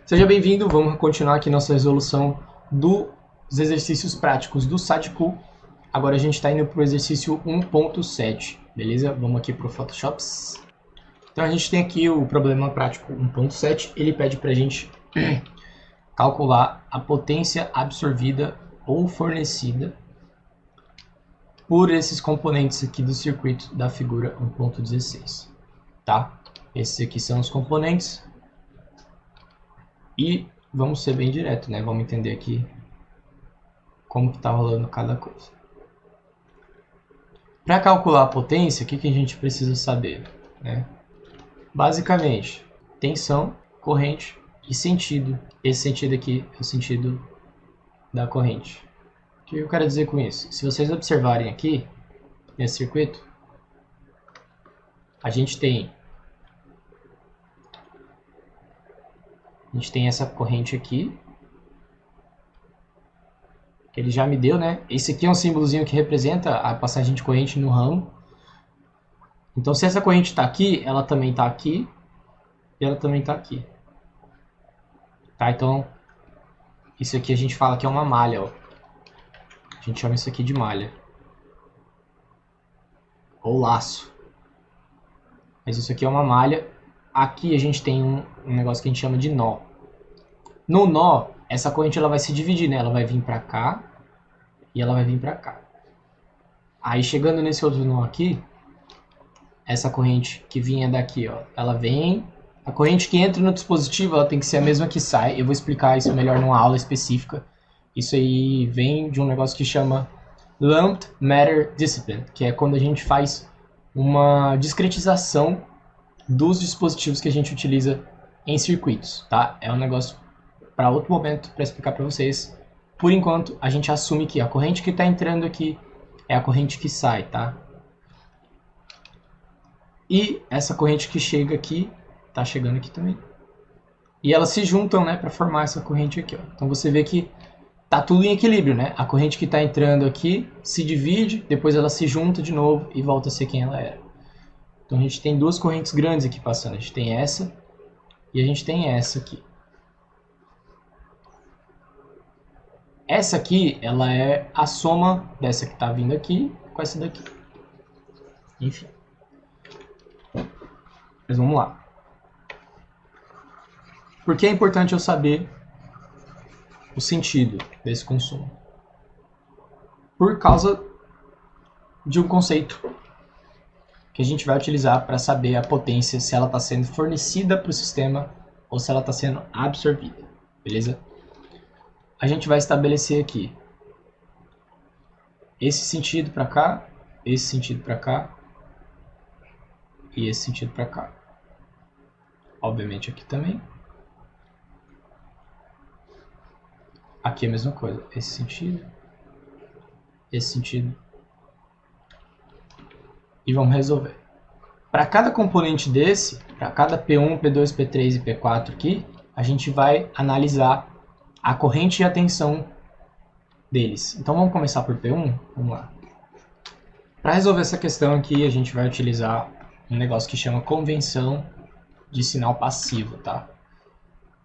Seja bem-vindo, vamos continuar aqui nossa resolução dos exercícios práticos do SATICU. Agora a gente está indo para o exercício 1.7, beleza? Vamos aqui para o Photoshop. Então a gente tem aqui o problema prático 1.7, ele pede para a gente calcular a potência absorvida ou fornecida por esses componentes aqui do circuito da figura 1.16, tá? Esses aqui são os componentes. E vamos ser bem direto, né? Vamos entender aqui como que está rolando cada coisa. Para calcular a potência, o que a gente precisa saber, né? Basicamente, tensão, corrente e sentido. Esse sentido aqui é o sentido da corrente. O que eu quero dizer com isso? Se vocês observarem aqui, nesse circuito, a gente tem essa corrente aqui, que ele já me deu, né? Esse aqui é um símbolozinho que representa a passagem de corrente no ramo. Então, se essa corrente está aqui, ela também está aqui e ela também está aqui. Tá? Então, isso aqui a gente fala que é uma malha, ó. A gente chama isso aqui de malha. Ou laço. Mas isso aqui é uma malha. Aqui a gente tem um negócio que a gente chama de nó. No nó, essa corrente ela vai se dividir, né? Ela vai vir para cá e ela vai vir para cá. Aí chegando nesse outro nó aqui, essa corrente que vinha daqui, ó, ela vem. A corrente que entra no dispositivo ela tem que ser a mesma que sai. Eu vou explicar isso melhor numa aula específica. Isso aí vem de um negócio que chama Lumped Matter Discipline, que é quando a gente faz uma discretização dos dispositivos que a gente utiliza em circuitos, tá? É um negócio para outro momento para explicar para vocês. Por enquanto, a gente assume que a corrente que está entrando aqui é a corrente que sai, tá? E essa corrente que chega aqui, tá chegando aqui também. E elas se juntam, né, para formar essa corrente aqui, ó. Então você vê que tá tudo em equilíbrio, né? A corrente que está entrando aqui se divide, depois ela se junta de novo e volta a ser quem ela era. Então a gente tem duas correntes grandes aqui passando. A gente tem essa e a gente tem essa aqui. Essa aqui, ela é a soma dessa que está vindo aqui com essa daqui. Enfim. Mas vamos lá. Por que é importante eu saber o sentido desse consumo? Por causa de um conceito que a gente vai utilizar para saber a potência, se ela está sendo fornecida para o sistema ou se ela está sendo absorvida. Beleza? A gente vai estabelecer aqui esse sentido para cá, esse sentido para cá e esse sentido para cá. Obviamente aqui também. Aqui é a mesma coisa, esse sentido e vamos resolver. Para cada componente desse, para cada P1, P2, P3 e P4 aqui, a gente vai analisar a corrente e a tensão deles. Então vamos começar por P1? Vamos lá. Para resolver essa questão aqui, a gente vai utilizar um negócio que chama convenção de sinal passivo, tá?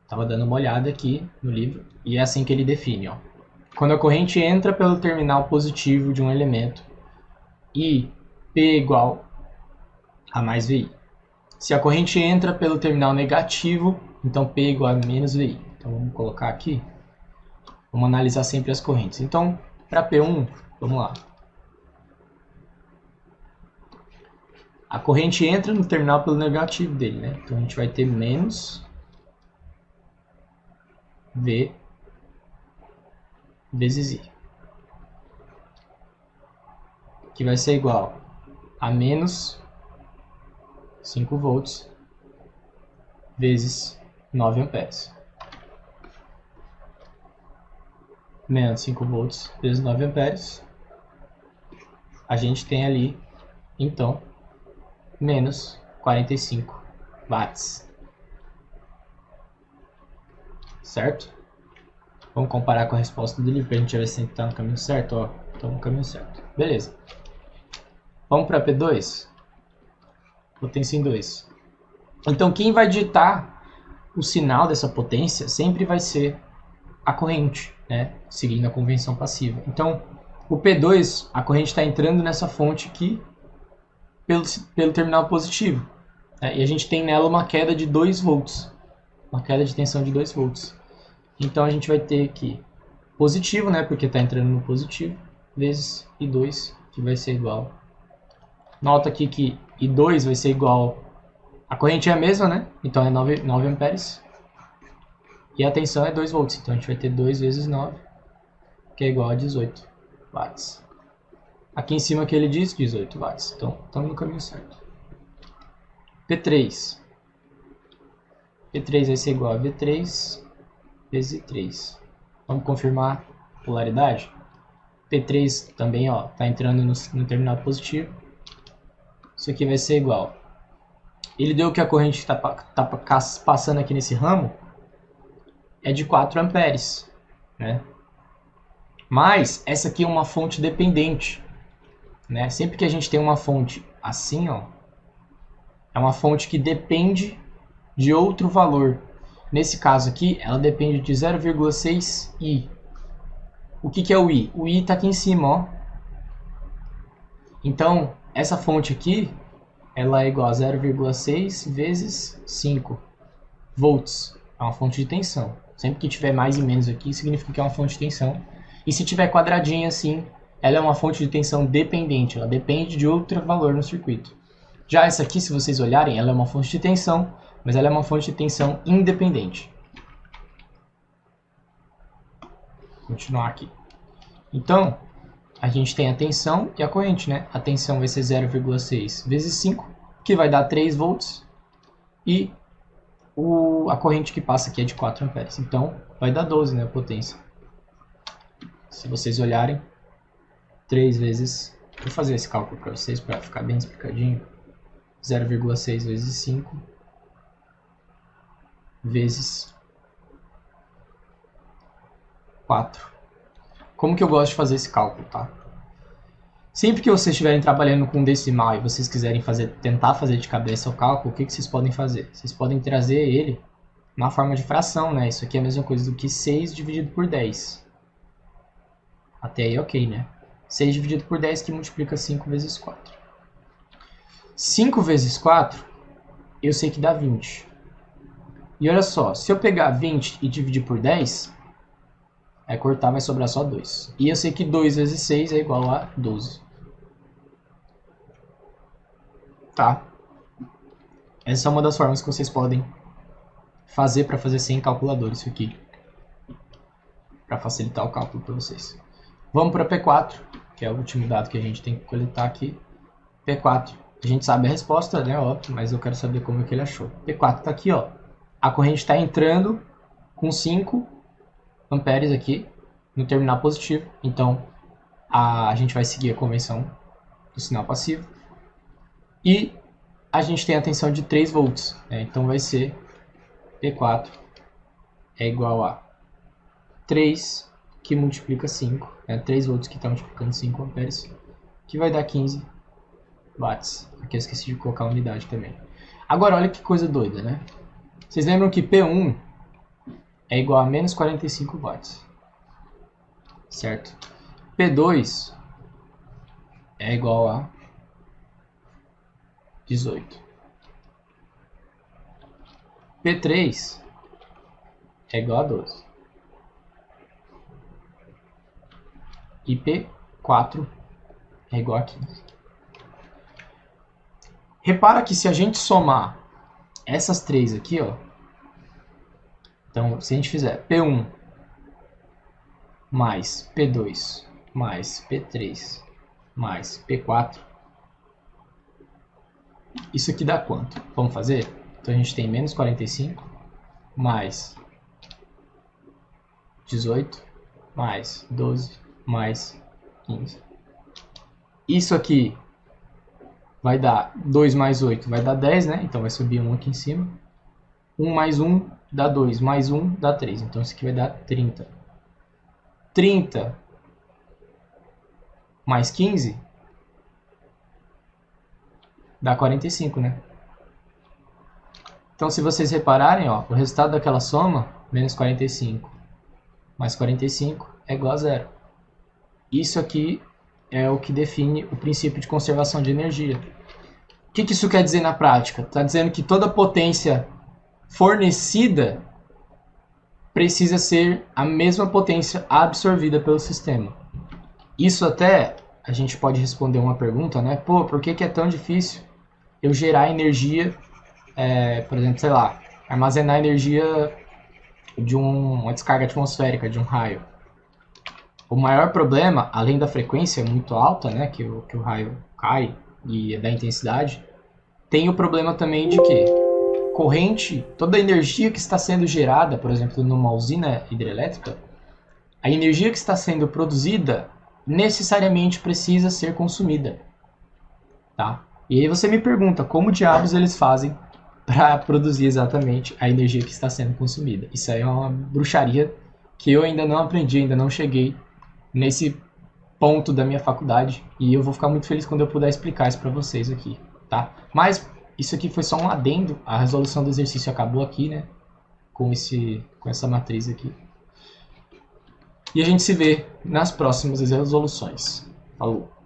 Tava dando uma olhada aqui no livro e é assim que ele define, ó. Quando a corrente entra pelo terminal positivo de um elemento e P igual a mais VI. Se a corrente entra pelo terminal negativo, então P igual a menos VI. Então vamos colocar aqui. Vamos analisar sempre as correntes. Então, para P1, vamos lá. A corrente entra no terminal pelo negativo dele, né? Então a gente vai ter menos V vezes I. Que vai ser igual a menos 5 volts vezes 9 amperes. Menos 5 volts vezes 9 amperes. A gente tem ali, então, menos 45 watts. Certo? Vamos comparar com a resposta do livro para a gente ver se está no caminho certo. Ó, estamos no caminho certo. Beleza. Vamos para P2. Potência em 2. Então, quem vai ditar o sinal dessa potência sempre vai ser a corrente, né? Seguindo a convenção passiva. Então, o P2, a corrente está entrando nessa fonte aqui pelo terminal positivo. Né? E a gente tem nela uma queda de 2 volts. Uma queda de tensão de 2 volts. Então, a gente vai ter aqui positivo, né? Porque está entrando no positivo, vezes I2, que vai ser igual. Nota aqui que I2 vai ser igual... A corrente é a mesma, né? Então, é 9 amperes. E a tensão é 2 volts. Então, a gente vai ter 2 vezes 9, que é igual a 18 watts. Aqui em cima que ele diz 18 watts. Então, estamos no caminho certo. P3. P3 vai ser igual a V3 vezes 3. Vamos confirmar a polaridade. P3 também está entrando no terminal positivo. Isso aqui vai ser igual. Ele deu que a corrente está passando aqui nesse ramo é de 4 amperes. Né? Mas essa aqui é uma fonte dependente. Né? Sempre que a gente tem uma fonte assim, é uma fonte que depende de outro valor. Nesse caso aqui, ela depende de 0,6 I. O que é o I? O I está aqui em cima. Ó. Então, essa fonte aqui, ela é igual a 0,6 vezes 5 volts. É uma fonte de tensão. Sempre que tiver mais e menos aqui, significa que é uma fonte de tensão. E se tiver quadradinha assim, ela é uma fonte de tensão dependente. Ela depende de outro valor no circuito. Já essa aqui, se vocês olharem, ela é uma fonte de tensão, mas ela é uma fonte de tensão independente. Vou continuar aqui. Então, a gente tem a tensão e a corrente, né? A tensão vai ser 0,6 vezes 5, que vai dar 3 volts. E a corrente que passa aqui é de 4 amperes. Então, vai dar 12, né? A potência. Se vocês olharem, 3 vezes... Vou fazer esse cálculo para vocês, para ficar bem explicadinho. 0,6 vezes 5 vezes 4. Como que eu gosto de fazer esse cálculo, tá? Sempre que vocês estiverem trabalhando com decimal e vocês quiserem tentar fazer de cabeça o cálculo, o que vocês podem fazer? Vocês podem trazer ele na forma de fração, né? Isso aqui é a mesma coisa do que 6 dividido por 10. Até aí ok, né? 6 dividido por 10 que multiplica 5 vezes 4. 5 vezes 4, eu sei que dá 20. E olha só, se eu pegar 20 e dividir por 10, vai cortar, vai sobrar só 2. E eu sei que 2 vezes 6 é igual a 12. Tá? Essa é uma das formas que vocês podem fazer para fazer sem calculador isso aqui. Para facilitar o cálculo para vocês. Vamos para P4, que é o último dado que a gente tem que coletar aqui. P4, a gente sabe a resposta, né? Óbvio, mas eu quero saber como é que ele achou. P4 está aqui, ó. A corrente está entrando com 5 amperes aqui no terminal positivo. Então, a gente vai seguir a convenção do sinal passivo. E a gente tem a tensão de 3 volts. Né? Então, vai ser P4 é igual a 3 que multiplica 5. Né? 3 volts que está multiplicando 5 amperes, que vai dar 15 watts. Aqui eu esqueci de colocar a unidade também. Agora, olha que coisa doida, né? Vocês lembram que P1 é igual a menos 45 watts. Certo? P2 é igual a 18. P3 é igual a 12. E P4 é igual a 15. Repara que se a gente somar essas três aqui, ó. Então, se a gente fizer P1 mais P2 mais P3 mais P4, isso aqui dá quanto? Vamos fazer? Então, a gente tem menos 45 mais 18 mais 12 mais 15. Isso aqui vai dar 2 mais 8, vai dar 10, né? Então vai subir 1 aqui em cima. 1 mais 1 dá 2, mais 1 dá 3. Então isso aqui vai dar 30. 30 mais 15 dá 45, né? Então, se vocês repararem, ó, o resultado daquela soma, menos 45 mais 45 é igual a zero. Isso aqui é o que define o princípio de conservação de energia. O que isso quer dizer na prática? Está dizendo que toda potência fornecida precisa ser a mesma potência absorvida pelo sistema. Isso até a gente pode responder uma pergunta, né? Pô, por que é tão difícil eu gerar energia, por exemplo, sei lá, armazenar energia de uma descarga atmosférica, de um raio? O maior problema, além da frequência muito alta, né, que o raio cai e da intensidade, tem o problema também de que corrente, toda a energia que está sendo gerada, por exemplo, numa usina hidrelétrica, a energia que está sendo produzida necessariamente precisa ser consumida, tá? E aí você me pergunta como diabos eles fazem para produzir exatamente a energia que está sendo consumida. Isso aí é uma bruxaria que eu ainda não aprendi, ainda não cheguei nesse ponto da minha faculdade, e eu vou ficar muito feliz quando eu puder explicar isso para vocês aqui, tá? Mas isso aqui foi só um adendo, a resolução do exercício acabou aqui, né? Com essa matriz aqui. E a gente se vê nas próximas resoluções. Falou!